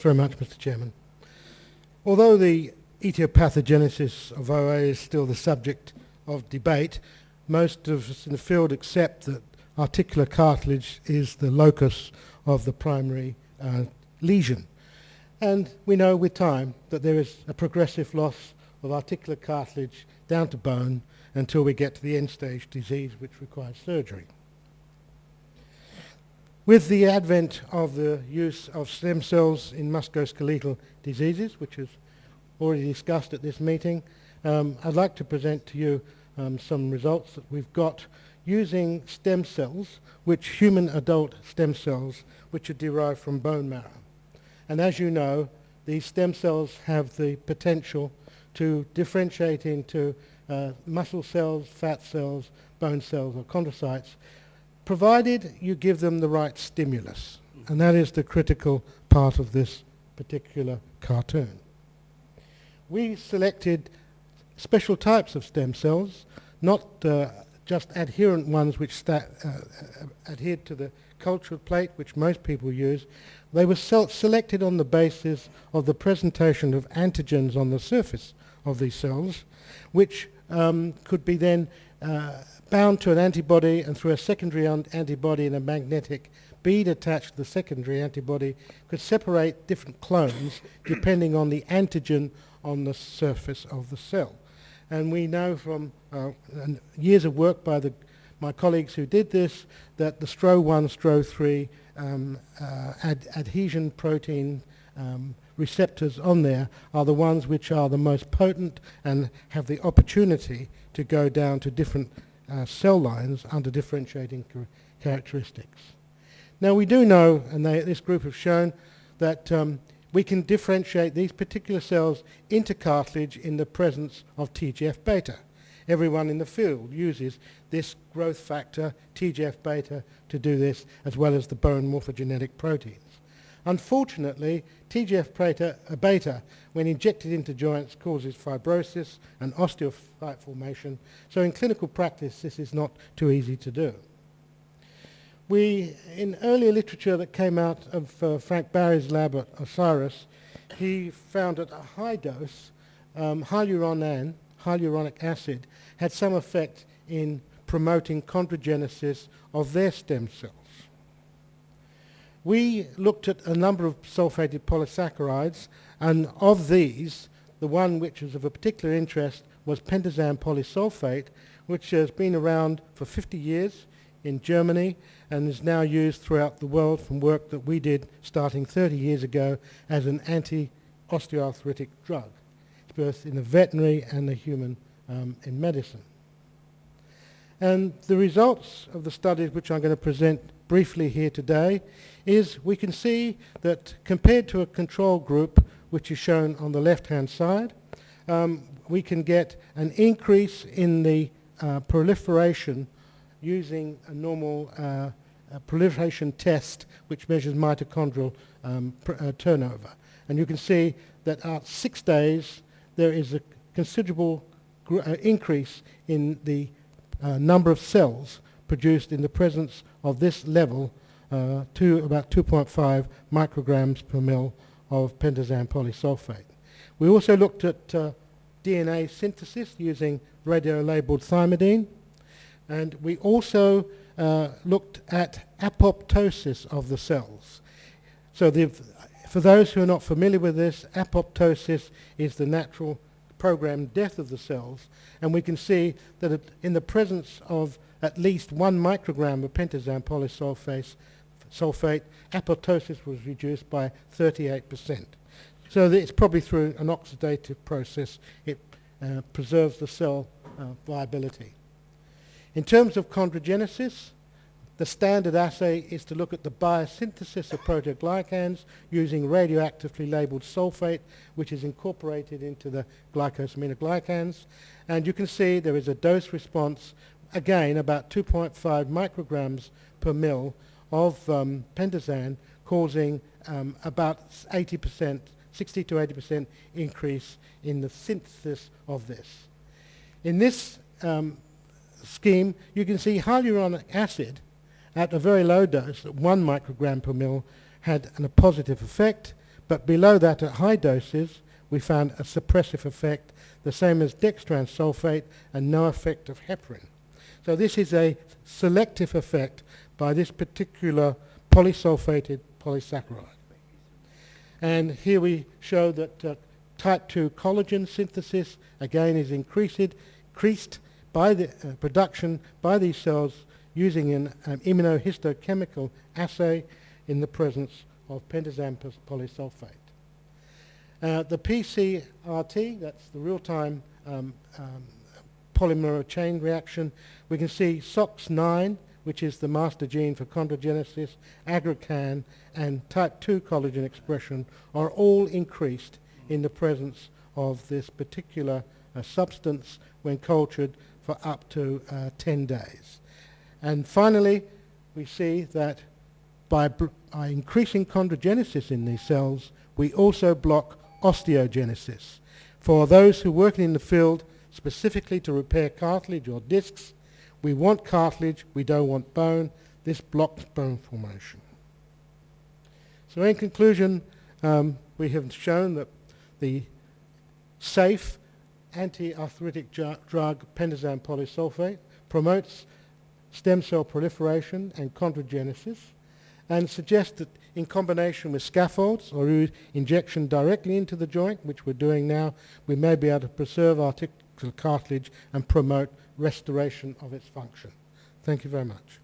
Very much, Mr. Chairman. Although the etiopathogenesis of OA is still the subject of debate, most of us in the field accept that articular cartilage is the locus of the primary lesion. And we know with time that there is a progressive loss of articular cartilage down to bone until we get to the end-stage disease which requires surgery. With the advent of the use of stem cells in musculoskeletal diseases, which is already discussed at this meeting, I'd like to present to you some results that we've got using stem cells, human adult stem cells, which are derived from bone marrow. And as you know, these stem cells have the potential to differentiate into muscle cells, fat cells, bone cells, or chondrocytes, provided you give them the right stimulus. And that is the critical part of this particular cartoon. We selected special types of stem cells, not just adherent ones which adhered to the culture plate, which most people use. They were selected on the basis of the presentation of antigens on the surface of these cells, which could be then bound to an antibody, and through a secondary antibody and a magnetic bead attached to the secondary antibody could separate different clones depending on the antigen on the surface of the cell. And we know from years of work by my colleagues who did this that the STRO1, STRO3 adhesion protein receptors on there are the ones which are the most potent and have the opportunity to go down to different cell lines under differentiating characteristics. Now we do know, and this group have shown, that we can differentiate these particular cells into cartilage in the presence of TGFbeta. Everyone in the field uses this growth factor, TGFbeta, to do this, as well as the bone morphogenetic proteins. Unfortunately, TGFbeta, when injected into joints, causes fibrosis and osteophyte formation. So in clinical practice, this is not too easy to do. In earlier literature that came out of Frank Barry's lab at Osiris, he found that a high dose hyaluronic acid had some effect in promoting chondrogenesis of their stem cells. We looked at a number of sulfated polysaccharides, and of these, the one which was of a particular interest was pentazan polysulphate, which has been around for 50 years in Germany and is now used throughout the world from work that we did starting 30 years ago as an anti-osteoarthritic drug. It's both in the veterinary and the human in medicine. And the results of the studies which I'm going to present briefly here today is we can see that compared to a control group, which is shown on the left-hand side, we can get an increase in the proliferation using a normal proliferation test which measures mitochondrial turnover. And you can see that at 6 days there is a considerable increase in the number of cells produced in the presence of this level to about 2.5 micrograms per mil of pentazan polysulphate. We also looked at DNA synthesis using radio-labeled thymidine, and we also looked at apoptosis of the cells. So for those who are not familiar with this, apoptosis is the natural programmed death of the cells, and we can see that in the presence of at least 1 microgram of pentazan polysulphate, apoptosis was reduced by 38%. So it's probably through an oxidative process it preserves the cell viability. In terms of chondrogenesis, the standard assay is to look at the biosynthesis of proteoglycans using radioactively labeled sulfate, which is incorporated into the glycosaminoglycans. And you can see there is a dose response, again about 2.5 micrograms per mil of pentazan, causing about 80%, 60 to 80% increase in the synthesis of this. In this scheme, you can see hyaluronic acid at a very low dose, at 1 microgram per mil, had a positive effect, but below that at high doses we found a suppressive effect, the same as dextrans sulfate, and no effect of heparin. So this is a selective effect by this particular polysulfated polysaccharide. And here we show that type 2 collagen synthesis again is increased by the production by these cells using an immunohistochemical assay in the presence of pentazan polysulfate. The PCRT, that's the real-time polymer chain reaction, we can see SOX9, which is the master gene for chondrogenesis, aggrecan, and type 2 collagen expression are all increased in the presence of this particular substance when cultured for up to 10 days. And finally, we see that by increasing chondrogenesis in these cells, we also block osteogenesis. For those who work in the field specifically to repair cartilage or discs, we want cartilage, we don't want bone. This blocks bone formation. So in conclusion, we have shown that the safe anti-arthritic drug pentazan polysulfate promotes stem cell proliferation and chondrogenesis, and suggests that in combination with scaffolds or injection directly into the joint, which we're doing now, we may be able to preserve articular cartilage and promote restoration of its function. Thank you very much.